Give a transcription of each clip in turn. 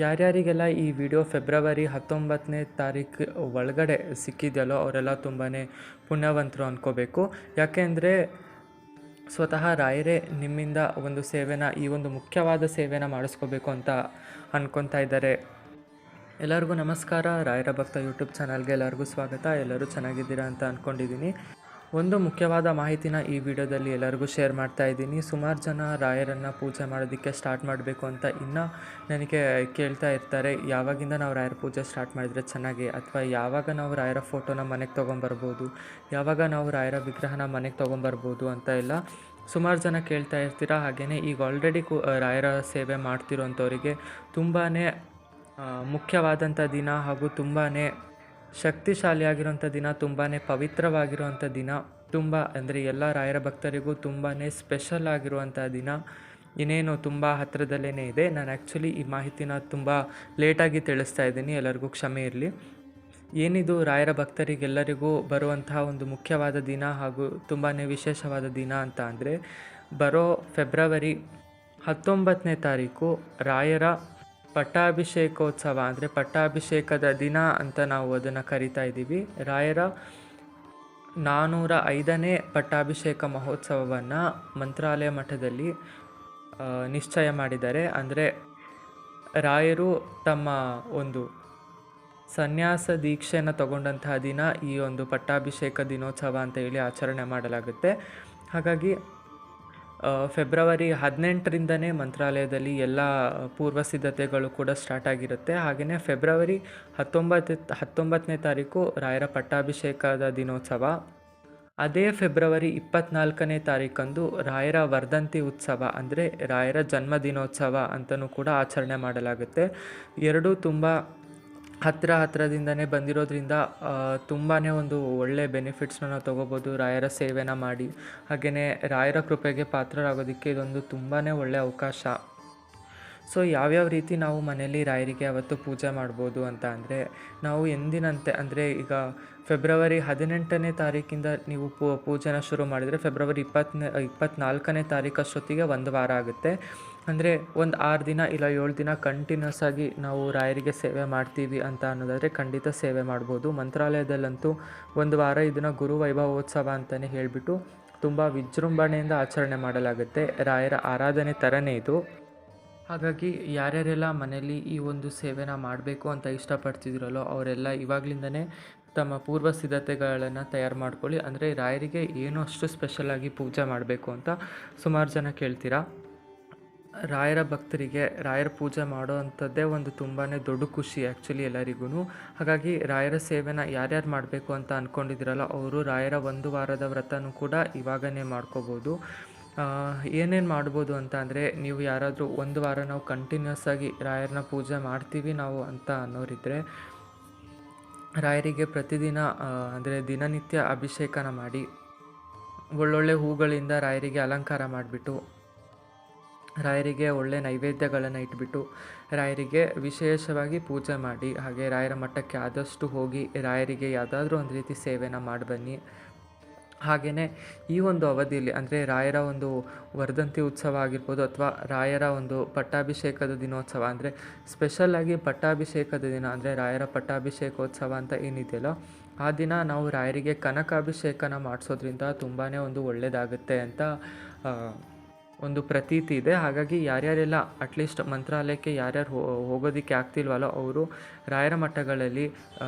ಯಾರ್ಯಾರಿಗೆಲ್ಲ ಈ video February 19ನೇ ತಾರೀಕು ಒಳಗಡೆ ಸಿಕ್ಕಿದೆಯಲ್ಲೋ ಅವರೆಲ್ಲ ತುಂಬಾ ಪುಣ್ಯವಂತರು ಅಂದ್ಕೋಬೇಕು. ಯಾಕೆಂದರೆ ಸ್ವತಃ ರಾಯರೇ ನಿಮ್ಮಿಂದ ಒಂದು ಸೇವೆನ, ಈ ಒಂದು ಮುಖ್ಯವಾದ ಸೇವೆನ ಮಾಡಿಸ್ಕೋಬೇಕು ಅಂತ ಅಂದ್ಕೊತಾ ಇದ್ದಾರೆ. ಎಲ್ಲರಿಗೂ ನಮಸ್ಕಾರ. ರಾಯರ ಭಕ್ತ ಯೂಟ್ಯೂಬ್ ಚಾನಲ್ಗೆ ಎಲ್ಲರಿಗೂ ಸ್ವಾಗತ. ಎಲ್ಲರೂ ಚೆನ್ನಾಗಿದ್ದೀರಾ ಅಂತ ಅಂದ್ಕೊಂಡಿದ್ದೀನಿ. ಒಂದು ಮುಖ್ಯವಾದ ಮಾಹಿತಿನ ಈ ವಿಡಿಯೋದಲ್ಲಿ ಎಲ್ಲರಿಗೂ ಶೇರ್ ಮಾಡ್ತಾ ಇದ್ದೀನಿ. ಸುಮಾರು ಜನ ರಾಯರನ್ನು ಪೂಜೆ ಮಾಡೋದಕ್ಕೆ ಸ್ಟಾರ್ಟ್ ಮಾಡಬೇಕು ಅಂತ ಇನ್ನೂ ನನಗೆ ಕೇಳ್ತಾ ಇರ್ತಾರೆ, ಯಾವಾಗಿಂದ ನಾವು ರಾಯರ ಪೂಜೆ ಸ್ಟಾರ್ಟ್ ಮಾಡಿದರೆ ಚೆನ್ನಾಗಿ, ಅಥವಾ ಯಾವಾಗ ನಾವು ರಾಯರ ಫೋಟೋನ ಮನೆಗೆ ತೊಗೊಂಬರ್ಬೋದು, ಯಾವಾಗ ನಾವು ರಾಯರ ವಿಗ್ರಹನ ಮನೆಗೆ ತೊಗೊಂಬರ್ಬೋದು ಅಂತ ಎಲ್ಲ ಸುಮಾರು ಜನ ಕೇಳ್ತಾ ಇರ್ತೀರ. ಹಾಗೆಯೇ ಈಗ ಆಲ್ರೆಡಿ ರಾಯರ ಸೇವೆ ಮಾಡ್ತಿರೋಂಥವರಿಗೆ ತುಂಬಾ ಮುಖ್ಯವಾದಂಥ ದಿನ ಹಾಗೂ ತುಂಬಾ ಶಕ್ತಿಶಾಲಿಯಾಗಿರೋಂಥ ದಿನ, ತುಂಬಾ ಪವಿತ್ರವಾಗಿರುವಂಥ ದಿನ, ತುಂಬ ಅಂದರೆ ಎಲ್ಲ ರಾಯರ ಭಕ್ತರಿಗೂ ತುಂಬಾ ಸ್ಪೆಷಲ್ ಆಗಿರುವಂಥ ದಿನ ಇನ್ನೇನು ತುಂಬ ಹತ್ತಿರದಲ್ಲೇ ಇದೆ. ನಾನು ಆ್ಯಕ್ಚುಲಿ ಈ ಮಾಹಿತಿನ ತುಂಬ ಲೇಟಾಗಿ ತಿಳಿಸ್ತಾ ಇದ್ದೀನಿ, ಎಲ್ಲರಿಗೂ ಕ್ಷಮೆ ಇರಲಿ. ಏನಿದು ರಾಯರ ಭಕ್ತರಿಗೆಲ್ಲರಿಗೂ ಬರುವಂತಹ ಒಂದು ಮುಖ್ಯವಾದ ದಿನ ಹಾಗೂ ತುಂಬಾ ವಿಶೇಷವಾದ ದಿನ ಅಂತ ಅಂದರೆ, ಬರೋ ಫೆಬ್ರವರಿ 19ನೇ ತಾರೀಕು ರಾಯರ ಪಟ್ಟಾಭಿಷೇಕೋತ್ಸವ, ಅಂದರೆ ಪಟ್ಟಾಭಿಷೇಕದ ದಿನ ಅಂತ ನಾವು ಅದನ್ನು ಕರಿತಾ ಇದ್ದೀವಿ. ರಾಯರ 405ನೇ ಪಟ್ಟಾಭಿಷೇಕ ಮಹೋತ್ಸವವನ್ನು ಮಂತ್ರಾಲಯ ಮಠದಲ್ಲಿ ನಿಶ್ಚಯ ಮಾಡಿದ್ದಾರೆ. ಅಂದರೆ ರಾಯರು ತಮ್ಮ ಒಂದು ಸನ್ಯಾಸ ದೀಕ್ಷೆಯನ್ನು ತಗೊಂಡಂತಹ ದಿನ ಈ ಒಂದು ಪಟ್ಟಾಭಿಷೇಕ ದಿನೋತ್ಸವ ಅಂತ ಹೇಳಿ ಆಚರಣೆ ಮಾಡಲಾಗುತ್ತೆ. ಹಾಗಾಗಿ ಫೆಬ್ರವರಿ 18ರಿಂದನೇ ಮಂತ್ರಾಲಯದಲ್ಲಿ ಎಲ್ಲ ಪೂರ್ವ ಸಿದ್ಧತೆಗಳು ಕೂಡ ಸ್ಟಾರ್ಟ್ ಆಗಿರುತ್ತೆ. ಹಾಗೆಯೇ ಫೆಬ್ರವರಿ 19ನೇ ತಾರೀಕು ರಾಯರ ಪಟ್ಟಾಭಿಷೇಕದ ದಿನೋತ್ಸವ. ಅದೇ ಫೆಬ್ರವರಿ 24ನೇ ತಾರೀಕಂದು ರಾಯರ ವರ್ಧಂತಿ ಉತ್ಸವ, ಅಂದರೆ ರಾಯರ ಜನ್ಮದಿನೋತ್ಸವ ಅಂತಲೂ ಕೂಡ ಆಚರಣೆ ಮಾಡಲಾಗುತ್ತೆ. ಎರಡೂ ತುಂಬ ಹತ್ತಿರದಿಂದನೇ ಬಂದಿರೋದ್ರಿಂದ ತುಂಬಾ ಒಂದು ಒಳ್ಳೆಯ ಬೆನಿಫಿಟ್ಸ್ನ ನಾವು ತೊಗೋಬೋದು ರಾಯರ ಸೇವೆನ ಮಾಡಿ. ಹಾಗೆಯೇ ರಾಯರ ಕೃಪೆಗೆ ಪಾತ್ರರಾಗೋದಕ್ಕೆ ಇದೊಂದು ತುಂಬಾ ಒಳ್ಳೆಯ ಅವಕಾಶ. ಸೊ ಯಾವ್ಯಾವ ರೀತಿ ನಾವು ಮನೆಯಲ್ಲಿ ರಾಯರಿಗೆ ಅವತ್ತು ಪೂಜೆ ಮಾಡ್ಬೋದು ಅಂತ ಅಂದರೆ, ನಾವು ಎಂದಿನಂತೆ ಅಂದರೆ ಈಗ ಫೆಬ್ರವರಿ 18ನೇ ತಾರೀಕಿಂದ ನೀವು ಪೂಜೆನ ಶುರು ಮಾಡಿದರೆ ಫೆಬ್ರವರಿ 24ನೇ ತಾರೀಕಷ್ಟೊತ್ತಿಗೆ ಒಂದು ವಾರ ಆಗುತ್ತೆ. ಅಂದರೆ ಒಂದು 6 ದಿನ ಇಲ್ಲ 7 ದಿನ ಕಂಟಿನ್ಯೂಸ್ ಆಗಿ ನಾವು ರಾಯರಿಗೆ ಸೇವೆ ಮಾಡ್ತೀವಿ ಅಂತ ಅನ್ನೋದಾದರೆ ಖಂಡಿತ ಸೇವೆ ಮಾಡ್ಬೋದು. ಮಂತ್ರಾಲಯದಲ್ಲಂತೂ ಒಂದು ವಾರ ಇದನ್ನು ಗುರು ವೈಭವೋತ್ಸವ ಅಂತಲೇ ಹೇಳಿಬಿಟ್ಟು ತುಂಬ ವಿಜೃಂಭಣೆಯಿಂದ ಆಚರಣೆ ಮಾಡಲಾಗುತ್ತೆ. ರಾಯರ ಆರಾಧನೆ ಥರನೇ ಇದು. ಹಾಗಾಗಿ ಯಾರ್ಯಾರೆಲ್ಲ ಮನೆಯಲ್ಲಿ ಈ ಒಂದು ಸೇವೆನ ಮಾಡಬೇಕು ಅಂತ ಇಷ್ಟಪಡ್ತಿದ್ದೀರಲ್ಲೋ ಅವರೆಲ್ಲ ಇವಾಗಲಿಂದನೇ ತಮ್ಮ ಪೂರ್ವ ಸಿದ್ಧತೆಗಳನ್ನು ತಯಾರು ಮಾಡ್ಕೊಳ್ಳಿ. ಅಂದರೆ ರಾಯರಿಗೆ ಏನು ಅಷ್ಟು ಸ್ಪೆಷಲಾಗಿ ಪೂಜೆ ಮಾಡಬೇಕು ಅಂತ ಸುಮಾರು ಜನ ಕೇಳ್ತೀರಾ. ರಾಯರ ಭಕ್ತರಿಗೆ ರಾಯರ ಪೂಜೆ ಮಾಡೋ ಅಂಥದ್ದೇ ಒಂದು ತುಂಬಾ ದೊಡ್ಡ ಖುಷಿ ಆ್ಯಕ್ಚುಲಿ ಎಲ್ಲರಿಗೂ. ಹಾಗಾಗಿ ರಾಯರ ಸೇವೆನ ಯಾರ್ಯಾರು ಮಾಡಬೇಕು ಅಂತ ಅಂದ್ಕೊಂಡಿದ್ದೀರಲ್ಲ ಅವರು ರಾಯರ ಒಂದು ವಾರದ ವ್ರತನೂ ಕೂಡ ಇವಾಗನೇ ಮಾಡ್ಕೋಬೋದು. ಏನೇನು ಮಾಡ್ಬೋದು ಅಂತ ಅಂದರೆ, ನೀವು ಯಾರಾದರೂ ಒಂದು ವಾರ ನಾವು ಕಂಟಿನ್ಯೂಸ್ ಆಗಿ ರಾಯರನ್ನ ಪೂಜೆ ಮಾಡ್ತೀವಿ ನಾವು ಅಂತ ಅನ್ನೋರಿದ್ದರೆ, ರಾಯರಿಗೆ ಪ್ರತಿದಿನ ಅಂದರೆ ದಿನನಿತ್ಯ ಅಭಿಷೇಕನ ಮಾಡಿ ಒಳ್ಳೊಳ್ಳೆ ಹೂಗಳಿಂದ ರಾಯರಿಗೆ ಅಲಂಕಾರ ಮಾಡಿಬಿಟ್ಟು, ರಾಯರಿಗೆ ಒಳ್ಳೆ ನೈವೇದ್ಯಗಳನ್ನು ಇಟ್ಬಿಟ್ಟು ರಾಯರಿಗೆ ವಿಶೇಷವಾಗಿ ಪೂಜೆ ಮಾಡಿ, ಹಾಗೆ ರಾಯರ ಮಠಕ್ಕೆ ಆದಷ್ಟು ಹೋಗಿ ರಾಯರಿಗೆ ಯಾವುದಾದ್ರೂ ಒಂದು ರೀತಿ ಸೇವೆನ ಮಾಡಿ ಬನ್ನಿ. ಹಾಗೆಯೇ ಈ ಒಂದು ಅವಧಿಯಲ್ಲಿ ಅಂದರೆ ರಾಯರ ಒಂದು ವರ್ಧಂತಿ ಉತ್ಸವ ಆಗಿರ್ಬೋದು ಅಥವಾ ರಾಯರ ಒಂದು ಪಟ್ಟಾಭಿಷೇಕದ ದಿನೋತ್ಸವ, ಅಂದರೆ ಸ್ಪೆಷಲ್ಲಾಗಿ ಪಟ್ಟಾಭಿಷೇಕದ ದಿನ ಅಂದರೆ ರಾಯರ ಪಟ್ಟಾಭಿಷೇಕೋತ್ಸವ ಅಂತ ಏನಿದೆಯಲ್ಲ ಆ ದಿನ ನಾವು ರಾಯರಿಗೆ ಕನಕಾಭಿಷೇಕನ ಮಾಡಿಸೋದ್ರಿಂದ ತುಂಬಾ ಒಂದು ಒಳ್ಳೆಯದಾಗುತ್ತೆ ಅಂತ ಒಂದು ಪ್ರತೀತಿ ಇದೆ. ಹಾಗಾಗಿ ಯಾರ್ಯಾರೆಲ್ಲ ಅಟ್ಲೀಸ್ಟ್ ಮಂತ್ರಾಲಯಕ್ಕೆ ಯಾರ್ಯಾರು ಹೋಗೋದಕ್ಕೆ ಆಗ್ತಿಲ್ವಲ್ಲೋ ಅವರು ರಾಯರ ಮಠಗಳಲ್ಲಿ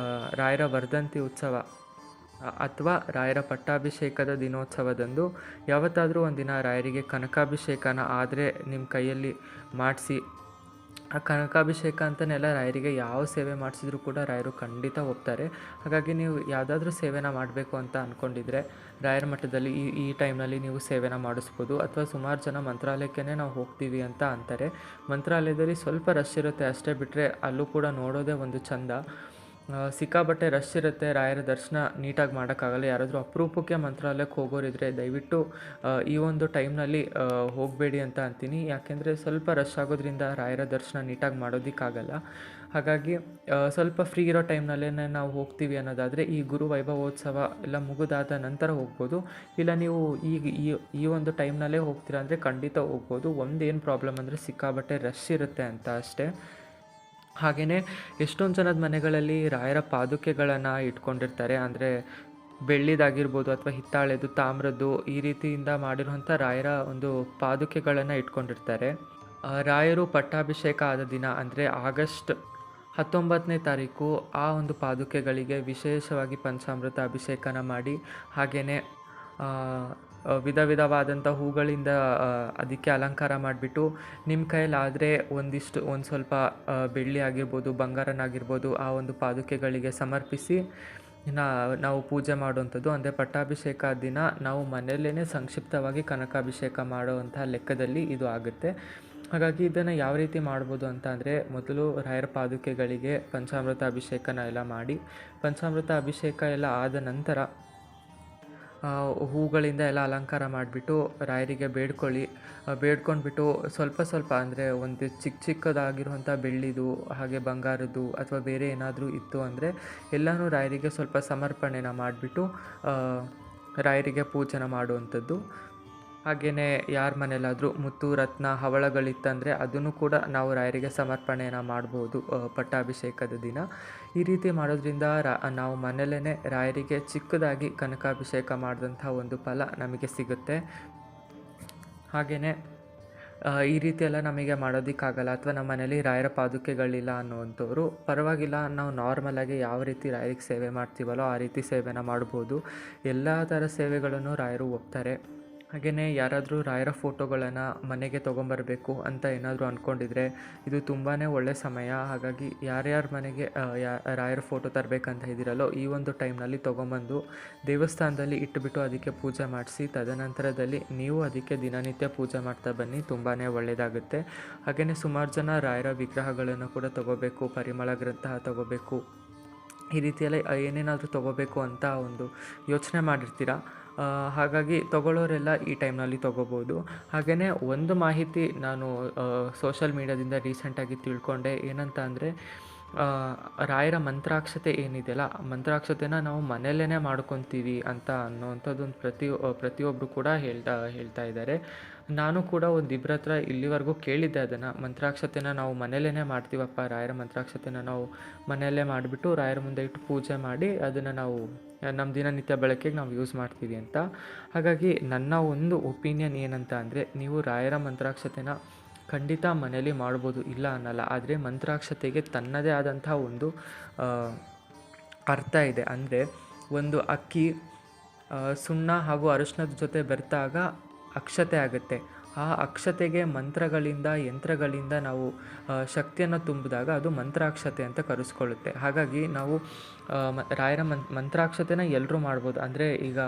ರಾಯರ ವರ್ಧಂತಿ ಉತ್ಸವ ಅಥವಾ ರಾಯರ ಪಟ್ಟಾಭಿಷೇಕದ ದಿನೋತ್ಸವದಂದು ಯಾವತ್ತಾದರೂ ಒಂದಿನ ರಾಯರಿಗೆ ಕನಕಾಭಿಷೇಕನ ಆದರೆ ನಿಮ್ಮ ಕೈಯಲ್ಲಿ ಮಾಡಿಸಿ, ಆ ಕನಕಾಭಿಷೇಕ ಅಂತನೆಲ್ಲ ರಾಯರಿಗೆ ಯಾವ ಸೇವೆ ಮಾಡಿಸಿದ್ರು ಕೂಡ ರಾಯರು ಖಂಡಿತ ಒಪ್ತಾರೆ. ಹಾಗಾಗಿ ನೀವು ಯಾವುದಾದ್ರೂ ಸೇವೆನ ಮಾಡಬೇಕು ಅಂತ ಅಂದ್ಕೊಂಡಿದ್ರೆ ರಾಯರ ಮಠದಲ್ಲಿ ಈ ಟೈಮ್ನಲ್ಲಿ ನೀವು ಸೇವೆನ ಮಾಡಿಸ್ಬೋದು. ಅಥವಾ ಸುಮಾರು ಜನ ಮಂತ್ರಾಲಯಕ್ಕೇ ನಾವು ಹೋಗ್ತೀವಿ ಅಂತ ಅಂತಾರೆ. ಮಂತ್ರಾಲಯದಲ್ಲಿ ಸ್ವಲ್ಪ ರಶ್ ಇರುತ್ತೆ ಅಷ್ಟೇ, ಬಿಟ್ಟರೆ ಅಲ್ಲೂ ಕೂಡ ನೋಡೋದೇ ಒಂದು ಚಂದ. ಸಿಕ್ಕಾಬಟ್ಟೆ ರಶ್ ಇರುತ್ತೆ, ರಾಯರ ದರ್ಶನ ನೀಟಾಗಿ ಮಾಡೋಕ್ಕಾಗಲ್ಲ. ಯಾರಾದರೂ ಅಪರೂಪಕ್ಕೆ ಮಂತ್ರಾಲಯಕ್ಕೆ ಹೋಗೋರಿದ್ರೆ ದಯವಿಟ್ಟು ಈ ಒಂದು ಟೈಮ್ನಲ್ಲಿ ಹೋಗಬೇಡಿ ಅಂತ ಅಂತೀನಿ. ಯಾಕೆಂದರೆ ಸ್ವಲ್ಪ ರಶ್ ಆಗೋದ್ರಿಂದ ರಾಯರ ದರ್ಶನ ನೀಟಾಗಿ ಮಾಡೋದಕ್ಕಾಗಲ್ಲ. ಹಾಗಾಗಿ ಸ್ವಲ್ಪ ಫ್ರೀ ಇರೋ ಟೈಮ್ನಲ್ಲೇ ನಾವು ಹೋಗ್ತೀವಿ ಅನ್ನೋದಾದರೆ ಈ ಗುರು ವೈಭವೋತ್ಸವ ಎಲ್ಲ ಮುಗಿದಾದ ನಂತರ ಹೋಗ್ಬೋದು. ಇಲ್ಲ ನೀವು ಈಗ ಈ ಒಂದು ಟೈಮ್ನಲ್ಲೇ ಹೋಗ್ತೀರಾ ಅಂದರೆ ಖಂಡಿತ ಹೋಗ್ಬೋದು. ಒಂದೇನು ಪ್ರಾಬ್ಲಮ್ ಅಂದರೆ ಸಿಕ್ಕಾಬಟ್ಟೆ ರಶ್ ಇರುತ್ತೆ ಅಂತ ಅಷ್ಟೇ. ಹಾಗೆಯೇ ಎಷ್ಟೊಂದು ಜನದ ಮನೆಗಳಲ್ಲಿ ರಾಯರ ಪಾದುಕೆಗಳನ್ನು ಇಟ್ಕೊಂಡಿರ್ತಾರೆ. ಅಂದರೆ ಬೆಳ್ಳಿದಾಗಿರ್ಬೋದು ಅಥವಾ ಹಿತ್ತಾಳೆದು, ತಾಮ್ರದ್ದು ಈ ರೀತಿಯಿಂದ ಮಾಡಿರುವಂಥ ರಾಯರ ಒಂದು ಪಾದುಕೆಗಳನ್ನು ಇಟ್ಕೊಂಡಿರ್ತಾರೆ. ರಾಯರು ಪಟ್ಟಾಭಿಷೇಕ ಆದ ದಿನ ಅಂದರೆ ಆಗಸ್ಟ್ 19ನೇ ತಾರೀಕು ಆ ಒಂದು ಪಾದುಕೆಗಳಿಗೆ ವಿಶೇಷವಾಗಿ ಪಂಚಾಮೃತ ಅಭಿಷೇಕನ ಮಾಡಿ, ಹಾಗೆಯೇ ವಿಧ ವಿಧವಾದಂಥ ಹೂಗಳಿಂದ ಅದಕ್ಕೆ ಅಲಂಕಾರ ಮಾಡಿಬಿಟ್ಟು, ನಿಮ್ಮ ಕೈಯಲ್ಲಾದರೆ ಒಂದು ಸ್ವಲ್ಪ ಬೆಳ್ಳಿ ಆಗಿರ್ಬೋದು, ಬಂಗಾರನಾಗಿರ್ಬೋದು ಆ ಒಂದು ಪಾದುಕೆಗಳಿಗೆ ಸಮರ್ಪಿಸಿ ನಾವು ಪೂಜೆ ಮಾಡುವಂಥದ್ದು. ಅಂದರೆ ಪಟ್ಟಾಭಿಷೇಕ ದಿನ ನಾವು ಮನೆಯಲ್ಲೇ ಸಂಕ್ಷಿಪ್ತವಾಗಿ ಕನಕಾಭಿಷೇಕ ಮಾಡುವಂಥ ಲೆಕ್ಕದಲ್ಲಿ ಇದು ಆಗುತ್ತೆ. ಹಾಗಾಗಿ ಇದನ್ನು ಯಾವ ರೀತಿ ಮಾಡ್ಬೋದು ಅಂತ ಅಂದರೆ, ಮೊದಲು ರಾಯರ ಪಾದುಕೆಗಳಿಗೆ ಪಂಚಾಮೃತ ಅಭಿಷೇಕನ ಎಲ್ಲ ಮಾಡಿ, ಪಂಚಾಮೃತ ಅಭಿಷೇಕ ಎಲ್ಲ ಆದ ನಂತರ ಹೂಗಳಿಂದ ಎಲ್ಲ ಅಲಂಕಾರ ಮಾಡಿಬಿಟ್ಟು ರಾಯರಿಗೆ ಬೇಡ್ಕೊಂಡ್ಬಿಟ್ಟು ಸ್ವಲ್ಪ ಅಂದರೆ ಒಂದು ಚಿಕ್ಕದಾಗಿರುವಂಥ ಬೆಳ್ಳಿದು ಹಾಗೆ ಬಂಗಾರದ್ದು ಅಥವಾ ಬೇರೆ ಏನಾದರೂ ಇತ್ತು ಅಂದರೆ ಎಲ್ಲನೂ ರಾಯರಿಗೆ ಸ್ವಲ್ಪ ಸಮರ್ಪಣೆನ ಮಾಡಿಬಿಟ್ಟು ರಾಯರಿಗೆ ಪೂಜೆನ ಮಾಡುವಂಥದ್ದು. ಹಾಗೆಯೇ ಯಾರ ಮನೆಯಲ್ಲಾದರೂ ಮುತ್ತು, ರತ್ನ, ಹವಳಗಳಿತ್ತಂದರೆ ಅದನ್ನು ಕೂಡ ನಾವು ರಾಯರಿಗೆ ಸಮರ್ಪಣೆಯನ್ನು ಮಾಡ್ಬೋದು ಪಟ್ಟಾಭಿಷೇಕದ ದಿನ. ಈ ರೀತಿ ಮಾಡೋದ್ರಿಂದ ನಾವು ಮನೆಯಲ್ಲೇ ರಾಯರಿಗೆ ಚಿಕ್ಕದಾಗಿ ಕನಕಾಭಿಷೇಕ ಮಾಡಿದಂಥ ಒಂದು ಫಲ ನಮಗೆ ಸಿಗುತ್ತೆ. ಹಾಗೆಯೇ ಈ ರೀತಿಯೆಲ್ಲ ನಮಗೆ ಮಾಡೋದಕ್ಕಾಗಲ್ಲ ಅಥವಾ ನಮ್ಮ ಮನೇಲಿ ರಾಯರ ಪಾದುಕೆಗಳಿಲ್ಲ ಅನ್ನುವಂಥವ್ರು ಪರವಾಗಿಲ್ಲ, ನಾವು ನಾರ್ಮಲಾಗಿ ಯಾವ ರೀತಿ ರಾಯರಿಗೆ ಸೇವೆ ಮಾಡ್ತೀವಲ್ಲೋ ಆ ರೀತಿ ಸೇವೆನ ಮಾಡ್ಬೋದು. ಎಲ್ಲ ಥರ ಸೇವೆಗಳನ್ನು ರಾಯರು ಒಪ್ತಾರೆ. ಹಾಗೆಯೇ ಯಾರಾದರೂ ರಾಯರ ಫೋಟೋಗಳನ್ನು ಮನೆಗೆ ತೊಗೊಂಬರಬೇಕು ಅಂತ ಏನಾದರೂ ಅಂದ್ಕೊಂಡಿದ್ರೆ ಇದು ತುಂಬಾ ಒಳ್ಳೆಯ ಸಮಯ. ಹಾಗಾಗಿ ಯಾರ್ಯಾರ ಮನೆಗೆ ರಾಯರ ಫೋಟೋ ತರಬೇಕಂತ ಇದ್ದೀರಲ್ಲೋ ಈ ಒಂದು ಟೈಮ್ನಲ್ಲಿ ತೊಗೊಂಬಂದು ದೇವಸ್ಥಾನದಲ್ಲಿ ಇಟ್ಟುಬಿಟ್ಟು ಅದಕ್ಕೆ ಪೂಜೆ ಮಾಡಿಸಿ, ತದನಂತರದಲ್ಲಿ ನೀವು ಅದಕ್ಕೆ ದಿನನಿತ್ಯ ಪೂಜೆ ಮಾಡ್ತಾ ಬನ್ನಿ, ತುಂಬಾ ಒಳ್ಳೆಯದಾಗುತ್ತೆ. ಹಾಗೆಯೇ ಸುಮಾರು ಜನ ರಾಯರ ವಿಗ್ರಹಗಳನ್ನು ಕೂಡ ತೊಗೋಬೇಕು, ಪರಿಮಳ ಗ್ರಂಥ ತೊಗೋಬೇಕು, ಈ ರೀತಿಯೆಲ್ಲ ಏನೇನಾದರೂ ತೊಗೋಬೇಕು ಅಂತ ಒಂದು ಯೋಚನೆ ಮಾಡಿರ್ತೀರ. ಹಾಗಾಗಿ ತೊಗೊಳ್ಳೋರೆಲ್ಲ ಈ ಟೈಮ್ನಲ್ಲಿ ತೊಗೋಬೋದು. ಹಾಗೆಯೇ ಒಂದು ಮಾಹಿತಿ ನಾನು ಸೋಷಲ್ ಮೀಡ್ಯಾದಿಂದ ರೀಸೆಂಟಾಗಿ ತಿಳ್ಕೊಂಡೆ. ಏನಂತ ಅಂದರೆ, ರಾಯರ ಮಂತ್ರಾಕ್ಷತೆ ಏನಿದೆಯಲ್ಲ, ಮಂತ್ರಾಕ್ಷತೆನ ನಾವು ಮನೆಯಲ್ಲೇ ಮಾಡ್ಕೊತೀವಿ ಅಂತ ಅನ್ನೋವಂಥದ್ದೊಂದು ಪ್ರತಿಯೊಬ್ಬರು ಕೂಡ ಹೇಳ್ತಾ ಇದ್ದಾರೆ. ನಾನು ಕೂಡ ಒಂದಿಬ್ಬರ ಹತ್ರ ಇಲ್ಲಿವರೆಗೂ ಕೇಳಿದ್ದೆ ಅದನ್ನು. ಮಂತ್ರಾಕ್ಷತೆನ ನಾವು ಮನೆಯಲ್ಲೇ ಮಾಡ್ತೀವಪ್ಪ, ರಾಯರ ಮಂತ್ರಾಕ್ಷತೆನ ನಾವು ಮನೆಯಲ್ಲೇ ಮಾಡಿಬಿಟ್ಟು ರಾಯರ ಮುಂದೆ ಇಟ್ಟು ಪೂಜೆ ಮಾಡಿ ಅದನ್ನು ನಾವು ನಮ್ಮ ದಿನನಿತ್ಯ ಬಳಕೆಗೆ ನಾವು ಯೂಸ್ ಮಾಡ್ತೀವಿ ಅಂತ. ಹಾಗಾಗಿ ನನ್ನ ಒಂದು ಒಪಿನಿಯನ್ ಏನಂತ ಅಂದರೆ, ನೀವು ರಾಯರ ಮಂತ್ರಾಕ್ಷತೆನ ಖಂಡಿತ ಮನೇಲಿ ಮಾಡ್ಬೋದು, ಇಲ್ಲ ಅನ್ನಲ್ಲ. ಆದರೆ ಮಂತ್ರಾಕ್ಷತೆಗೆ ತನ್ನದೇ ಆದಂಥ ಒಂದು ಅರ್ಥ ಇದೆ. ಅಂದರೆ ಒಂದು ಅಕ್ಕಿ ಸುಣ್ಣ ಹಾಗೂ ಅರಿಶಿಣದ ಜೊತೆ ಬೆರೆತಾಗ ಅಕ್ಷತೆ ಆಗುತ್ತೆ. ಆ ಅಕ್ಷತೆಗೆ ಮಂತ್ರಗಳಿಂದ, ಯಂತ್ರಗಳಿಂದ ನಾವು ಶಕ್ತಿಯನ್ನು ತುಂಬಿದಾಗ ಅದು ಮಂತ್ರಾಕ್ಷತೆ ಅಂತ ಕರೆಸ್ಕೊಳ್ಳುತ್ತೆ. ಹಾಗಾಗಿ ನಾವು ರಾಯರ ಮಂತ್ರಾಕ್ಷತೆನ ಎಲ್ಲರೂ ಮಾಡ್ಬೋದು. ಅಂದರೆ ಈಗ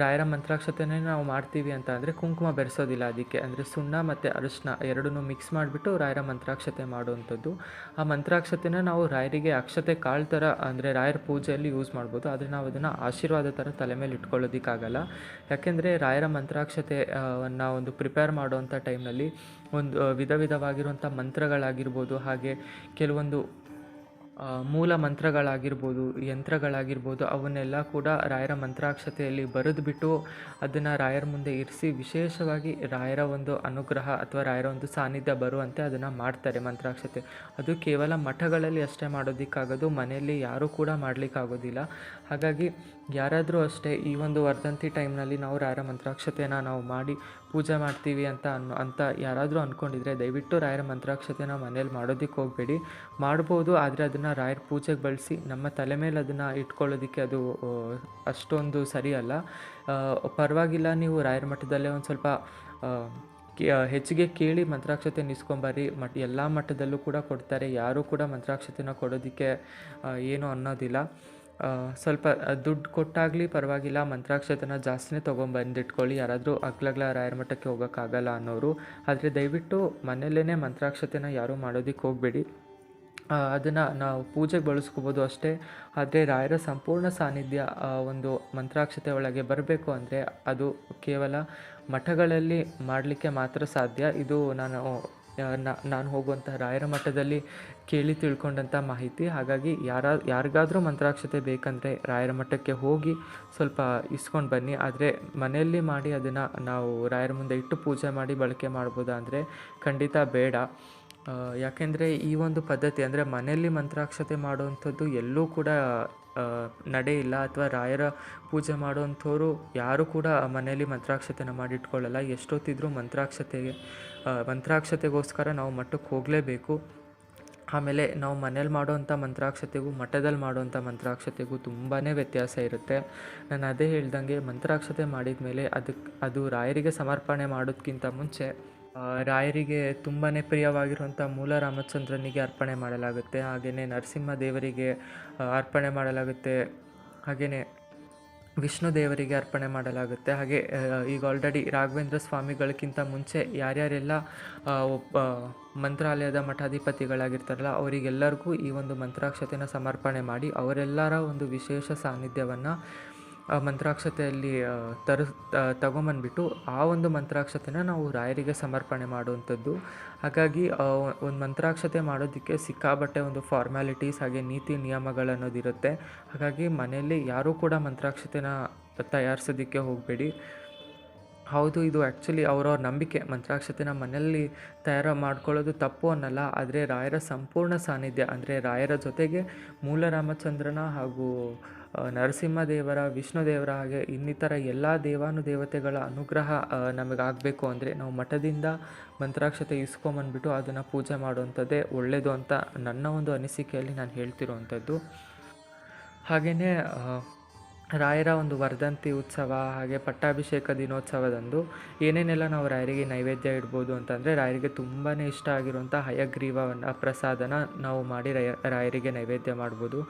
ರಾಯರ ಮಂತ್ರಾಕ್ಷತೆನೇ ನಾವು ಮಾಡ್ತೀವಿ ಅಂತ ಅಂದರೆ ಕುಂಕುಮ ಬೆರೆಸೋದಿಲ್ಲ ಅದಕ್ಕೆ. ಅಂದರೆ ಸುಣ್ಣ ಮತ್ತು ಅರಿಶಿನ ಎರಡನ್ನೂ ಮಿಕ್ಸ್ ಮಾಡಿಬಿಟ್ಟು ರಾಯರ ಮಂತ್ರಾಕ್ಷತೆ ಮಾಡುವಂಥದ್ದು. ಆ ಮಂತ್ರಾಕ್ಷತೆನ ನಾವು ರಾಯರಿಗೆ ಅಕ್ಷತೆ ಕಾಳು ಥರ, ಅಂದರೆ ರಾಯರ ಪೂಜೆಯಲ್ಲಿ ಯೂಸ್ ಮಾಡ್ಬೋದು. ಆದರೆ ನಾವು ಅದನ್ನು ಆಶೀರ್ವಾದ ಥರ ತಲೆ ಮೇಲೆ ಇಟ್ಕೊಳ್ಳೋದಕ್ಕಾಗಲ್ಲ. ಯಾಕೆಂದರೆ ರಾಯರ ಮಂತ್ರಾಕ್ಷತೆ ಒಂದು ಪ್ರಿಪೇರ್ ಮಾಡುವಂಥ ಟೈಮ್ನಲ್ಲಿ ಒಂದು ವಿಧವಾಗಿರುವಂಥ ಮಂತ್ರಗಳಾಗಿರ್ಬೋದು, ಹಾಗೆ ಕೆಲವೊಂದು ಮೂಲ ಮಂತ್ರಗಳಾಗಿರ್ಬೋದು, ಯಂತ್ರಗಳಾಗಿರ್ಬೋದು, ಅವನ್ನೆಲ್ಲ ಕೂಡ ರಾಯರ ಮಂತ್ರಾಕ್ಷತೆಯಲ್ಲಿ ಬರೆದುಬಿಟ್ಟು ಅದನ್ನು ರಾಯರ ಮುಂದೆ ಇರಿಸಿ ವಿಶೇಷವಾಗಿ ರಾಯರ ಒಂದು ಅನುಗ್ರಹ ಅಥವಾ ರಾಯರ ಒಂದು ಸಾನ್ನಿಧ್ಯ ಬರುವಂತೆ ಅದನ್ನು ಮಾಡ್ತಾರೆ ಮಂತ್ರಾಕ್ಷತೆ. ಅದು ಕೇವಲ ಮಠಗಳಲ್ಲಿ ಅಷ್ಟೇ ಮಾಡೋದಕ್ಕಾಗೋದು, ಮನೆಯಲ್ಲಿ ಯಾರೂ ಕೂಡ ಮಾಡಲಿಕ್ಕಾಗೋದಿಲ್ಲ. ಹಾಗಾಗಿ ಯಾರಾದರೂ ಅಷ್ಟೇ ಈ ಒಂದು ವರ್ಧಂತಿ ಟೈಮ್ನಲ್ಲಿ ನಾವು ರಾಯರ ಮಂತ್ರಾಕ್ಷತೆನ ನಾವು ಮಾಡಿ ಪೂಜೆ ಮಾಡ್ತೀವಿ ಅಂತ ಯಾರಾದರೂ ಅಂದ್ಕೊಂಡಿದ್ರೆ ದಯವಿಟ್ಟು ರಾಯರ ಮಂತ್ರಾಕ್ಷತೆನ ಮನೇಲಿ ಮಾಡೋದಕ್ಕೆ ಹೋಗಬೇಡಿ. ಮಾಡ್ಬೋದು, ಆದರೆ ಅದನ್ನು ರಾಯರ ಪೂಜೆಗೆ ಬಳಸಿ ನಮ್ಮ ತಲೆ ಮೇಲೆ ಅದನ್ನು ಇಟ್ಕೊಳ್ಳೋದಕ್ಕೆ ಅದು ಅಷ್ಟೊಂದು ಸರಿಯಲ್ಲ. ಪರವಾಗಿಲ್ಲ, ನೀವು ರಾಯರ ಮಠದಲ್ಲೇ ಒಂದು ಸ್ವಲ್ಪ ಹೆಚ್ಚಿಗೆ ಕೇಳಿ ಮಂತ್ರಾಕ್ಷತೆ ಇಸ್ಕೊಂಬರ್ರಿ. ಎಲ್ಲ ಮಠದಲ್ಲೂ ಕೂಡ ಕೊಡ್ತಾರೆ, ಯಾರೂ ಕೂಡ ಮಂತ್ರಾಕ್ಷತೆನ ಕೊಡೋದಕ್ಕೆ ಏನು ಅನ್ನೋದಿಲ್ಲ. ಸ್ವಲ್ಪ ದುಡ್ಡು ಕೊಟ್ಟಾಗಲಿ ಪರವಾಗಿಲ್ಲ, ಮಂತ್ರಾಕ್ಷತೆನ ಜಾಸ್ತಿನೇ ತೊಗೊಂಬಂದಿಟ್ಕೊಳ್ಳಿ. ಯಾರಾದರೂ ಅಗ್ಲಗ್ಲ ರಾಯರ ಮಠಕ್ಕೆ ಹೋಗೋಕ್ಕಾಗಲ್ಲ ಅನ್ನೋರು. ಆದರೆ ದಯವಿಟ್ಟು ಮನೆಯಲ್ಲೇ ಮಂತ್ರಾಕ್ಷತೆನ ಯಾರೂ ಮಾಡೋದಕ್ಕೆ ಹೋಗಬೇಡಿ. ಅದನ್ನು ನಾವು ಪೂಜೆಗೆ ಬಳಸ್ಕೋಬೋದು ಅಷ್ಟೇ. ಆದರೆ ರಾಯರ ಸಂಪೂರ್ಣ ಸಾನ್ನಿಧ್ಯ ಒಂದು ಮಂತ್ರಾಕ್ಷತೆ ಒಳಗೆ ಬರಬೇಕು ಅಂದರೆ ಅದು ಕೇವಲ ಮಠಗಳಲ್ಲಿ ಮಾಡಲಿಕ್ಕೆ ಮಾತ್ರ ಸಾಧ್ಯ. ಇದು ನಾನು ಹೋಗುವಂಥ ರಾಯರ ಮಠದಲ್ಲಿ ಕೇಳಿ ತಿಳ್ಕೊಂಡಂಥ ಮಾಹಿತಿ. ಹಾಗಾಗಿ ಯಾರಿಗಾದರೂ ಮಂತ್ರಾಕ್ಷತೆ ಬೇಕಂದರೆ ರಾಯರ ಮಠಕ್ಕೆ ಹೋಗಿ ಸ್ವಲ್ಪ ಇಸ್ಕೊಂಡು ಬನ್ನಿ. ಆದರೆ ಮನೆಯಲ್ಲಿ ಮಾಡಿ ಅದನ್ನು ನಾವು ರಾಯರ ಮುಂದೆ ಇಟ್ಟು ಪೂಜೆ ಮಾಡಿ ಬಳಕೆ ಮಾಡ್ಬೋದಾ ಅಂದರೆ ಖಂಡಿತ ಬೇಡ. ಯಾಕೆಂದರೆ ಈ ಒಂದು ಪದ್ಧತಿ ಅಂದರೆ ಮನೆಯಲ್ಲಿ ಮಂತ್ರಾಕ್ಷತೆ ಮಾಡುವಂಥದ್ದು ಎಲ್ಲೂ ಕೂಡ ನಡೆಯಿಲ್ಲ, ಅಥವಾ ರಾಯರ ಪೂಜೆ ಮಾಡುವಂಥವ್ರು ಯಾರೂ ಕೂಡ ಮನೆಯಲ್ಲಿ ಮಂತ್ರಾಕ್ಷತೆನ ಮಾಡಿಟ್ಕೊಳ್ಳಲ್ಲ. ಎಷ್ಟೊತ್ತಿದ್ರೂ ಮಂತ್ರಾಕ್ಷತೆಗೋಸ್ಕರ ನಾವು ಮಠಕ್ಕೆ ಹೋಗಲೇಬೇಕು. ಆಮೇಲೆ ನಾವು ಮನೇಲಿ ಮಾಡೋವಂಥ ಮಂತ್ರಾಕ್ಷತೆಗೂ ಮಠದಲ್ಲಿ ಮಾಡೋವಂಥ ಮಂತ್ರಾಕ್ಷತೆಗೂ ತುಂಬಾ ವ್ಯತ್ಯಾಸ ಇರುತ್ತೆ. ನಾನು ಅದೇ ಹೇಳ್ದಂಗೆ ಮಂತ್ರಾಕ್ಷತೆ ಮಾಡಿದ ಮೇಲೆ ಅದು ರಾಯರಿಗೆ ಸಮರ್ಪಣೆ ಮಾಡೋದಕ್ಕಿಂತ ಮುಂಚೆ ರಾಯರಿಗೆ ತುಂಬಾ ಪ್ರಿಯವಾಗಿರುವಂಥ ಮೂಲ ರಾಮಚಂದ್ರನಿಗೆ ಅರ್ಪಣೆ ಮಾಡಲಾಗುತ್ತೆ. ಹಾಗೆಯೇ ನರಸಿಂಹ ದೇವರಿಗೆ ಅರ್ಪಣೆ ಮಾಡಲಾಗುತ್ತೆ. ಹಾಗೆಯೇ ವಿಷ್ಣು ದೇವರಿಗೆ ಅರ್ಪಣೆ ಮಾಡಲಾಗುತ್ತೆ. ಹಾಗೆ ಈಗ ಆಲ್ರೆಡಿ ರಾಘವೇಂದ್ರ ಸ್ವಾಮಿಗಳಿಗಿಂತ ಮುಂಚೆ ಯಾರ್ಯಾರೆಲ್ಲ ಮಂತ್ರಾಲಯದ ಮಠಾಧಿಪತಿಗಳಾಗಿರ್ತಾರಲ್ಲ ಅವರಿಗೆಲ್ಲರಿಗೂ ಈ ಒಂದು ಮಂತ್ರಾಕ್ಷತೆನ ಸಮರ್ಪಣೆ ಮಾಡಿ ಅವರೆಲ್ಲರ ಒಂದು ವಿಶೇಷ ಸಾನ್ನಿಧ್ಯವನ್ನು ಮಂತ್ರಾಕ್ಷತೆಯಲ್ಲಿ ತಗೊಂಬಂದ್ಬಿಟ್ಟು ಆ ಒಂದು ಮಂತ್ರಾಕ್ಷತೆನ ನಾವು ರಾಯರಿಗೆ ಸಮರ್ಪಣೆ ಮಾಡುವಂಥದ್ದು. ಹಾಗಾಗಿ ಒಂದು ಮಂತ್ರಾಕ್ಷತೆ ಮಾಡೋದಕ್ಕೆ ಸಿಕ್ಕಾಬಟ್ಟೆ ಒಂದು ಫಾರ್ಮ್ಯಾಲಿಟೀಸ್ ಹಾಗೆ ನೀತಿ ನಿಯಮಗಳನ್ನೋದಿರುತ್ತೆ. ಹಾಗಾಗಿ ಮನೆಯಲ್ಲಿ ಯಾರೂ ಕೂಡ ಮಂತ್ರಾಕ್ಷತೆನ ತಯಾರಿಸೋದಕ್ಕೆ ಹೋಗಬೇಡಿ. ಹೌದು, ಇದು ಆ್ಯಕ್ಚುಲಿ ಅವ್ರವ್ರ ನಂಬಿಕೆ. ಮಂತ್ರಾಕ್ಷತೆನ ಮನೆಯಲ್ಲಿ ಮಾಡ್ಕೊಳ್ಳೋದು ತಪ್ಪು ಅನ್ನಲ್ಲ. ಆದರೆ ರಾಯರ ಸಂಪೂರ್ಣ ಸಾನ್ನಿಧ್ಯ ಅಂದರೆ ರಾಯರ ಜೊತೆಗೆ ಮೂಲ ರಾಮಚಂದ್ರನ ಹಾಗೂ ನರಸಿಂಹದೇವರ, ವಿಷ್ಣುದೇವರ ಹಾಗೆ ಇನ್ನಿತರ ಎಲ್ಲ ದೇವಾನುದೇವತೆಗಳ ಅನುಗ್ರಹ ನಮಗಾಗಬೇಕು ಅಂದರೆ ನಾವು ಮಠದಿಂದ ಮಂತ್ರಾಕ್ಷತೆ ಇಸ್ಕೊಂಬಂದ್ಬಿಟ್ಟು ಅದನ್ನು ಪೂಜೆ ಮಾಡುವಂಥದ್ದೇ ಒಳ್ಳೆಯದು ಅಂತ ನನ್ನ ಒಂದು ಅನಿಸಿಕೆಯಲ್ಲಿ ನಾನು ಹೇಳ್ತಿರೋವಂಥದ್ದು. ಹಾಗೆಯೇ ರಾಯರ ಒಂದು ವರ್ಧಂತಿ ಉತ್ಸವ ಹಾಗೆ ಪಟ್ಟಾಭಿಷೇಕ ದಿನೋತ್ಸವದಂದು ಏನೇನೆಲ್ಲ ನಾವು ರಾಯರಿಗೆ ನೈವೇದ್ಯ ಇಡ್ಬೋದು ಅಂತಂದರೆ, ರಾಯರಿಗೆ ತುಂಬಾ ಇಷ್ಟ ಆಗಿರುವಂಥ ಹಯಗ್ರೀವವನ್ನು ಪ್ರಸಾದನ ನಾವು ಮಾಡಿ ರಾಯರಿಗೆ ನೈವೇದ್ಯ ಮಾಡ್ಬೋದು.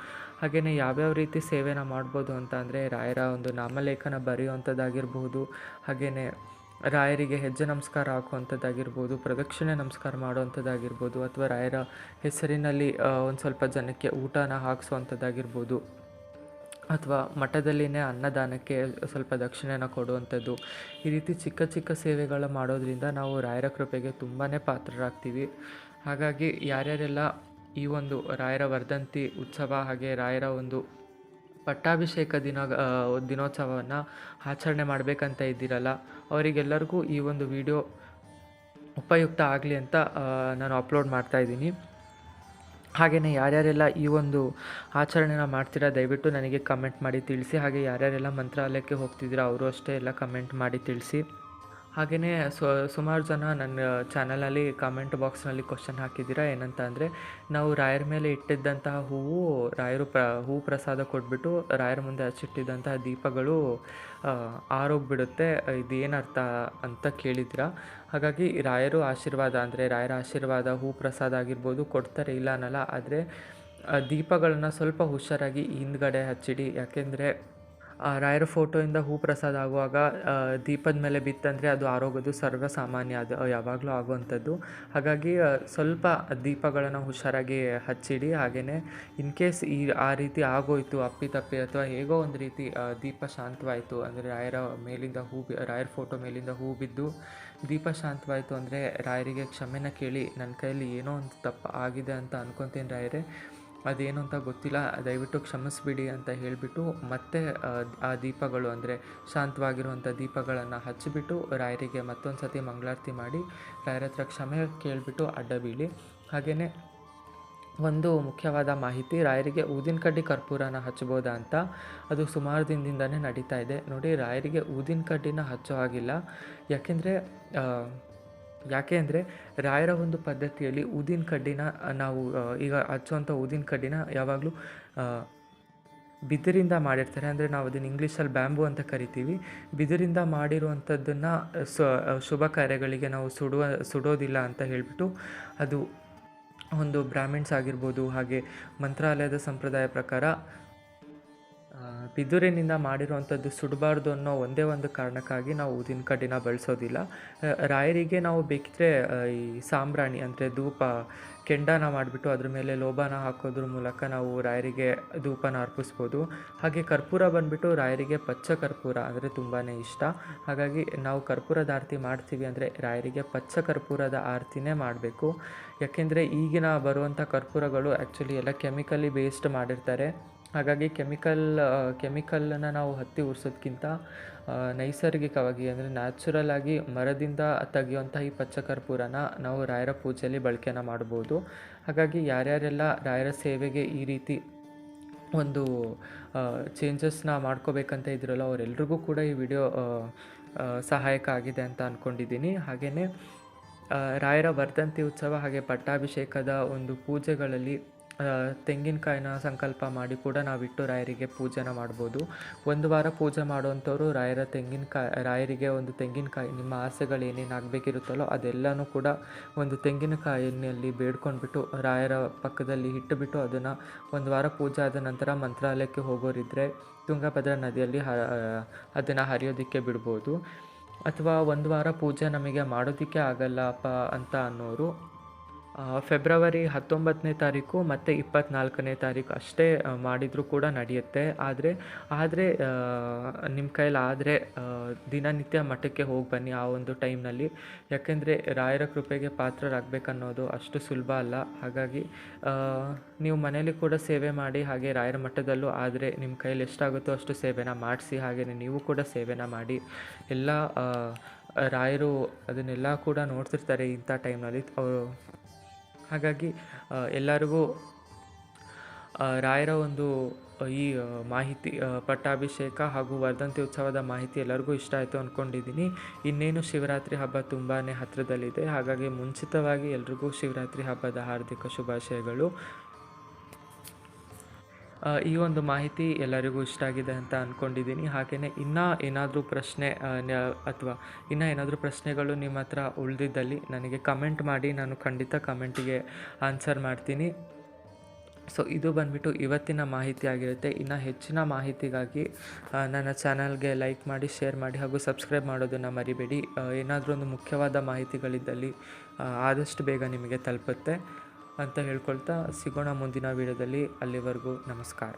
ಹಾಗೆಯೇ ಯಾವ್ಯಾವ ರೀತಿ ಸೇವೆನ ಮಾಡ್ಬೋದು ಅಂತ ಅಂದರೆ, ರಾಯರ ಒಂದು ನಾಮಲೇಖನ ಬರೆಯುವಂಥದ್ದಾಗಿರ್ಬೋದು, ಹಾಗೆಯೇ ರಾಯರಿಗೆ ಹೆಜ್ಜೆ ನಮಸ್ಕಾರ ಹಾಕುವಂಥದ್ದಾಗಿರ್ಬೋದು, ಪ್ರದಕ್ಷಿಣೆ ನಮಸ್ಕಾರ ಮಾಡುವಂಥದ್ದಾಗಿರ್ಬೋದು, ಅಥವಾ ರಾಯರ ಹೆಸರಿನಲ್ಲಿ ಒಂದು ಸ್ವಲ್ಪ ಜನಕ್ಕೆ ಊಟನ ಹಾಕಿಸುವಂಥದ್ದಾಗಿರ್ಬೋದು, ಅಥವಾ ಮಠದಲ್ಲಿನೇ ಅನ್ನದಾನಕ್ಕೆ ಸ್ವಲ್ಪ ದಕ್ಷಿಣೆನ ಕೊಡುವಂಥದ್ದು. ಈ ರೀತಿ ಚಿಕ್ಕ ಚಿಕ್ಕ ಸೇವೆಗಳ ಮಾಡೋದ್ರಿಂದ ನಾವು ರಾಯರ ಕೃಪೆಗೆ ತುಂಬಾ ಪಾತ್ರರಾಗ್ತೀವಿ. ಹಾಗಾಗಿ ಯಾರ್ಯಾರೆಲ್ಲ ಈ ಒಂದು ರಾಯರ ವರ್ಧಂತಿ ಉತ್ಸವ ಹಾಗೆ ರಾಯರ ಒಂದು ಪಟ್ಟಾಭಿಷೇಕ ದಿನೋತ್ಸವವನ್ನು ಆಚರಣೆ ಮಾಡಬೇಕಂತ ಇದ್ದೀರಲ್ಲ, ಅವರಿಗೆಲ್ಲರಿಗೂ ಈ ಒಂದು ವಿಡಿಯೋ ಉಪಯುಕ್ತ ಆಗಲಿ ಅಂತ ನಾನು ಅಪ್ಲೋಡ್ ಮಾಡ್ತಾಯಿದ್ದೀನಿ. ಹಾಗೆಯೇ ಯಾರ್ಯಾರೆಲ್ಲ ಈ ಒಂದು ಆಚರಣೆನ ಮಾಡ್ತೀರಾ ದಯವಿಟ್ಟು ನನಗೆ ಕಮೆಂಟ್ ಮಾಡಿ ತಿಳಿಸಿ. ಹಾಗೆ ಯಾರ್ಯಾರೆಲ್ಲ ಮಂತ್ರಾಲಯಕ್ಕೆ ಹೋಗ್ತಿದ್ದೀರಾ ಅವರು ಅಷ್ಟೇ ಎಲ್ಲ ಕಮೆಂಟ್ ಮಾಡಿ ತಿಳಿಸಿ. ಹಾಗೆಯೇ ಸುಮಾರು ಜನ ನನ್ನ ಚಾನಲಲ್ಲಿ ಕಮೆಂಟ್ ಬಾಕ್ಸ್ನಲ್ಲಿ ಕ್ವಶನ್ ಹಾಕಿದ್ದೀರಾ. ಏನಂತ ಅಂದರೆ, ನಾವು ರಾಯರ ಮೇಲೆ ಇಟ್ಟಿದ್ದಂತಹ ಹೂವು ರಾಯರು ಹೂವು ಪ್ರಸಾದ ಕೊಟ್ಬಿಟ್ಟು ರಾಯರ ಮುಂದೆ ಹಚ್ಚಿಟ್ಟಿದ್ದಂತಹ ದೀಪಗಳು ಆರೋಗ್ಬಿಡುತ್ತೆ, ಇದೇನರ್ಥ ಅಂತ ಕೇಳಿದ್ದೀರಾ. ಹಾಗಾಗಿ ರಾಯರ ಆಶೀರ್ವಾದ ಹೂ ಪ್ರಸಾದ ಆಗಿರ್ಬೋದು ಕೊಡ್ತಾರೆ, ಇಲ್ಲ ಅನ್ನಲ್ಲ. ಆದರೆ ದೀಪಗಳನ್ನು ಸ್ವಲ್ಪ ಹುಷಾರಾಗಿ ಹಿಂದ್ಗಡೆ ಹಚ್ಚಿಡಿ. ಯಾಕೆಂದರೆ ರಾಯರ ಫೋಟೋಯಿಂದ ಹೂ ಪ್ರಸಾದ ಆಗುವಾಗ ದೀಪದ ಮೇಲೆ ಬಿತ್ತಂದರೆ ಅದು ಆರೋಗೋದು ಸರ್ವಸಾಮಾನ್ಯ, ಅದು ಯಾವಾಗಲೂ ಆಗುವಂಥದ್ದು. ಹಾಗಾಗಿ ಸ್ವಲ್ಪ ದೀಪಗಳನ್ನು ಹುಷಾರಾಗಿ ಹಚ್ಚಿಡಿ. ಹಾಗೆಯೇ ಇನ್ ಕೇಸ್ ಆ ರೀತಿ ಆಗೋಯಿತು ಅಪ್ಪಿತಪ್ಪಿ ಅಥವಾ ಹೇಗೋ ಒಂದು ರೀತಿ ದೀಪ ಶಾಂತವಾಯಿತು ಅಂದರೆ ರಾಯರ ಫೋಟೋ ಮೇಲಿಂದ ಹೂ ಬಿದ್ದು ದೀಪ ಶಾಂತವಾಯಿತು ಅಂದರೆ ರಾಯರಿಗೆ ಕ್ಷಮೆನ ಕೇಳಿ, ನನ್ನ ಕೈಯಲ್ಲಿ ಏನೋ ಒಂದು ತಪ್ಪು ಆಗಿದೆ ಅಂತ ಅನ್ಕೊತೀನಿ ರಾಯರೇ, ಅದೇನು ಅಂತ ಗೊತ್ತಿಲ್ಲ, ದಯವಿಟ್ಟು ಕ್ಷಮಿಸ್ಬಿಡಿ ಅಂತ ಹೇಳಿಬಿಟ್ಟು ಮತ್ತೆ ಆ ದೀಪಗಳು ಅಂದರೆ ಶಾಂತವಾಗಿರುವಂಥ ದೀಪಗಳನ್ನು ಹಚ್ಚಿಬಿಟ್ಟು ರಾಯರಿಗೆ ಮತ್ತೊಂದು ಸತಿ ಮಂಗಳಾರತಿ ಮಾಡಿ ರಾಯರ ಹತ್ರ ಕ್ಷಮೆ ಕೇಳಿಬಿಟ್ಟು ಅಡ್ಡ ಬೀಳಿ. ಹಾಗೆಯೇ ಒಂದು ಮುಖ್ಯವಾದ ಮಾಹಿತಿ, ರಾಯರಿಗೆ ಊದಿನ ಕಡ್ಡಿ ಕರ್ಪೂರನ ಹಚ್ಬೋದಾ ಅಂತ. ಅದು ಸುಮಾರು ದಿನದಿಂದನೇ ನಡೀತಾ ಇದೆ ನೋಡಿ. ರಾಯರಿಗೆ ಊದಿನ ಕಡ್ಡಿನ ಹಚ್ಚೋ ಹಾಗಿಲ್ಲ. ಯಾಕೆ ಅಂದರೆ ರಾಯರ ಒಂದು ಪದ್ಧತಿಯಲ್ಲಿ ಊದಿನ ಕಡ್ಡಿನ ನಾವು ಈಗ ಹಚ್ಚುವಂಥ ಊದಿನ ಕಡ್ಡಿನ ಯಾವಾಗಲೂ ಬಿದಿರಿಂದ ಮಾಡಿರ್ತಾರೆ. ಅಂದರೆ ನಾವು ಅದನ್ನು ಇಂಗ್ಲೀಷಲ್ಲಿ ಬ್ಯಾಂಬೂ ಅಂತ ಕರಿತೀವಿ. ಬಿದಿರಿಂದ ಮಾಡಿರುವಂಥದ್ದನ್ನು ಶುಭ ಕಾರ್ಯಗಳಿಗೆ ನಾವು ಸುಡೋದಿಲ್ಲ ಅಂತ ಹೇಳಿಬಿಟ್ಟು, ಅದು ಒಂದು ಬ್ರಾಹ್ಮಿಣ್ಸ್ ಆಗಿರ್ಬೋದು ಹಾಗೆ ಮಂತ್ರಾಲಯದ ಸಂಪ್ರದಾಯ ಪ್ರಕಾರ ಬಿದುರಿನಿಂದ ಮಾಡಿರುವಂಥದ್ದು ಸುಡಬಾರ್ದು ಅನ್ನೋ ಒಂದೇ ಒಂದು ಕಾರಣಕ್ಕಾಗಿ ನಾವು ಊದಿನ ಕಡ್ಡಿನ ಬಳಸೋದಿಲ್ಲ. ರಾಯರಿಗೆ ನಾವು ಬೇಕಿದ್ರೆ ಈ ಸಾಂಬ್ರಾಣಿ ಅಂದರೆ ಧೂಪ ಕೆಂಡನ ಮಾಡಿಬಿಟ್ಟು ಅದ್ರ ಮೇಲೆ ಲೋಭನ ಹಾಕೋದ್ರ ಮೂಲಕ ನಾವು ರಾಯರಿಗೆ ಧೂಪನ ಅರ್ಪಿಸ್ಬೋದು. ಹಾಗೆ ಕರ್ಪೂರ ಬಂದುಬಿಟ್ಟು ರಾಯರಿಗೆ ಪಚ್ಚ ಕರ್ಪೂರ ಅಂದರೆ ತುಂಬಾ ಇಷ್ಟ. ಹಾಗಾಗಿ ನಾವು ಕರ್ಪೂರದ ಆರತಿ ಮಾಡ್ತೀವಿ ಅಂದರೆ ರಾಯರಿಗೆ ಪಚ್ಚ ಕರ್ಪೂರದ ಆರತಿನೇ ಮಾಡಬೇಕು. ಯಾಕೆಂದರೆ ಈಗಿನ ಬರುವಂಥ ಕರ್ಪೂರಗಳು ಆ್ಯಕ್ಚುಲಿ ಎಲ್ಲ ಕೆಮಿಕಲಿ ಬೇಸ್ಡ್ ಮಾಡಿರ್ತಾರೆ. ಹಾಗಾಗಿ ಕೆಮಿಕಲನ್ನು ನಾವು ಹತ್ತಿ ಉರಿಸೋದ್ಕಿಂತ ನೈಸರ್ಗಿಕವಾಗಿ ಅಂದರೆ ನ್ಯಾಚುರಲ್ ಆಗಿ ಮರದಿಂದ ತೆಗೆಯುವಂಥ ಈ ಪಚ್ಚಕರ್ಪೂರನ ನಾವು ರಾಯರ ಪೂಜೆಯಲ್ಲಿ ಬಳಕೆನ ಮಾಡ್ಬೋದು. ಹಾಗಾಗಿ ಯಾರ್ಯಾರೆಲ್ಲ ರಾಯರ ಸೇವೆಗೆ ಈ ರೀತಿ ಒಂದು ಚೇಂಜಸ್ನ ಮಾಡ್ಕೋಬೇಕಂತ ಇದ್ರಲ್ಲ ಅವರೆಲ್ರಿಗೂ ಕೂಡ ಈ ವಿಡಿಯೋ ಸಹಾಯಕ ಆಗಿದೆ ಅಂತ ಅಂದ್ಕೊಂಡಿದ್ದೀನಿ. ಹಾಗೆಯೇ ರಾಯರ ವರ್ಧಂತಿ ಉತ್ಸವ ಹಾಗೆ ಪಟ್ಟಾಭಿಷೇಕದ ಒಂದು ಪೂಜೆಗಳಲ್ಲಿ ತೆಂಗಿನಕಾಯಿನ ಸಂಕಲ್ಪ ಮಾಡಿ ಕೂಡ ನಾವಿಟ್ಟು ರಾಯರಿಗೆ ಪೂಜೆನ ಮಾಡ್ಬೋದು. ಒಂದು ವಾರ ಪೂಜೆ ಮಾಡುವಂಥವ್ರು ರಾಯರಿಗೆ ಒಂದು ತೆಂಗಿನಕಾಯಿ ನಿಮ್ಮ ಆಸೆಗಳು ಏನೇನು ಆಗಬೇಕಿರುತ್ತಲ್ಲೋ ಅದೆಲ್ಲನೂ ಕೂಡ ಒಂದು ತೆಂಗಿನಕಾಯಿನಲ್ಲಿ ಬೇಡ್ಕೊಂಡ್ಬಿಟ್ಟು ರಾಯರ ಪಕ್ಕದಲ್ಲಿ ಇಟ್ಟುಬಿಟ್ಟು ಅದನ್ನು ಒಂದು ವಾರ ಪೂಜೆ ಆದ ನಂತರ ಮಂತ್ರಾಲಯಕ್ಕೆ ಹೋಗೋರಿದ್ದರೆ ತುಂಗಭದ್ರಾ ನದಿಯಲ್ಲಿ ಅದನ್ನು ಹರಿಯೋದಕ್ಕೆ ಬಿಡ್ಬೋದು. ಅಥವಾ ಒಂದು ವಾರ ಪೂಜೆ ನಮಗೆ ಮಾಡೋದಕ್ಕೆ ಆಗಲ್ಲಪ್ಪ ಅಂತ ಅನ್ನೋರು ಫೆಬ್ರವರಿ 19ನೇ ತಾರೀಕು ಮತ್ತು 24ನೇ ತಾರೀಕು ಅಷ್ಟೇ ಮಾಡಿದರೂ ಕೂಡ ನಡೆಯುತ್ತೆ. ಆದರೆ ನಿಮ್ಮ ಕೈಲಾದರೆ ದಿನನಿತ್ಯ ಮಠಕ್ಕೆ ಹೋಗಿ ಬನ್ನಿ ಆ ಒಂದು ಟೈಮ್ನಲ್ಲಿ. ಯಾಕೆಂದರೆ ರಾಯರ ಕೃಪೆಗೆ ಪಾತ್ರರಾಗಬೇಕನ್ನೋದು ಅಷ್ಟು ಸುಲಭ ಅಲ್ಲ. ಹಾಗಾಗಿ ನೀವು ಮನೇಲಿ ಕೂಡ ಸೇವೆ ಮಾಡಿ, ಹಾಗೆ ರಾಯರ ಮಠದಲ್ಲೂ ಆದರೆ ನಿಮ್ಮ ಕೈಲಿ ಎಷ್ಟಾಗುತ್ತೋ ಅಷ್ಟು ಸೇವೆನ ಮಾಡಿಸಿ. ಹಾಗೆಯೇ ನೀವು ಕೂಡ ಸೇವೆನ ಮಾಡಿ. ಎಲ್ಲ ರಾಯರು ಅದನ್ನೆಲ್ಲ ಕೂಡ ನೋಡ್ತಿರ್ತಾರೆ ಇಂಥ ಟೈಮ್ನಲ್ಲಿ ಅವರು. ಹಾಗಾಗಿ ಎಲ್ಲರಿಗೂ ರಾಯರ ಒಂದು ಈ ಮಾಹಿತಿ, ಪಟ್ಟಾಭಿಷೇಕ ಹಾಗೂ ವರ್ಧಂತಿ ಉತ್ಸವದ ಮಾಹಿತಿ ಎಲ್ಲರಿಗೂ ಇಷ್ಟ ಆಯಿತು ಅಂದ್ಕೊಂಡಿದ್ದೀನಿ. ಇನ್ನೇನು ಶಿವರಾತ್ರಿ ಹಬ್ಬ ತುಂಬಾ ಹತ್ತಿರದಲ್ಲಿದೆ. ಹಾಗಾಗಿ ಮುಂಚಿತವಾಗಿ ಎಲ್ರಿಗೂ ಶಿವರಾತ್ರಿ ಹಬ್ಬದ ಹಾರ್ದಿಕ ಶುಭಾಶಯಗಳು. ಈ ಒಂದು ಮಾಹಿತಿ ಎಲ್ಲರಿಗೂ ಇಷ್ಟ ಆಗಿದೆ ಅಂತ ಅಂದ್ಕೊಂಡಿದ್ದೀನಿ. ಹಾಗೆಯೇ ಇನ್ನೂ ಏನಾದರೂ ಪ್ರಶ್ನೆ ಅಥವಾ ಇನ್ನೂ ಏನಾದರೂ ಪ್ರಶ್ನೆಗಳು ನಿಮ್ಮ ಹತ್ರ ಉಳಿದಿದ್ದಲ್ಲಿ ನನಗೆ ಕಮೆಂಟ್ ಮಾಡಿ, ನಾನು ಖಂಡಿತ ಕಮೆಂಟಿಗೆ ಆನ್ಸರ್ ಮಾಡ್ತೀನಿ. ಸೊ ಇದು ಬಂದುಬಿಟ್ಟು ಇವತ್ತಿನ ಮಾಹಿತಿ ಆಗಿರುತ್ತೆ. ಇನ್ನು ಹೆಚ್ಚಿನ ಮಾಹಿತಿಗಾಗಿ ನನ್ನ ಚಾನಲ್ಗೆ ಲೈಕ್ ಮಾಡಿ, ಶೇರ್ ಮಾಡಿ ಹಾಗೂ ಸಬ್ಸ್ಕ್ರೈಬ್ ಮಾಡೋದನ್ನು ಮರಿಬೇಡಿ. ಏನಾದರೂ ಒಂದು ಮುಖ್ಯವಾದ ಮಾಹಿತಿಗಳಿದ್ದಲ್ಲಿ ಆದಷ್ಟು ಬೇಗ ನಿಮಗೆ ತಲುಪುತ್ತೆ ಅಂತ ಹೇಳ್ಕೊಳ್ತಾ ಸಿಗೋಣ ಮುಂದಿನ ವೀಡಿಯೋದಲ್ಲಿ. ಅಲ್ಲಿವರೆಗೂ ನಮಸ್ಕಾರ.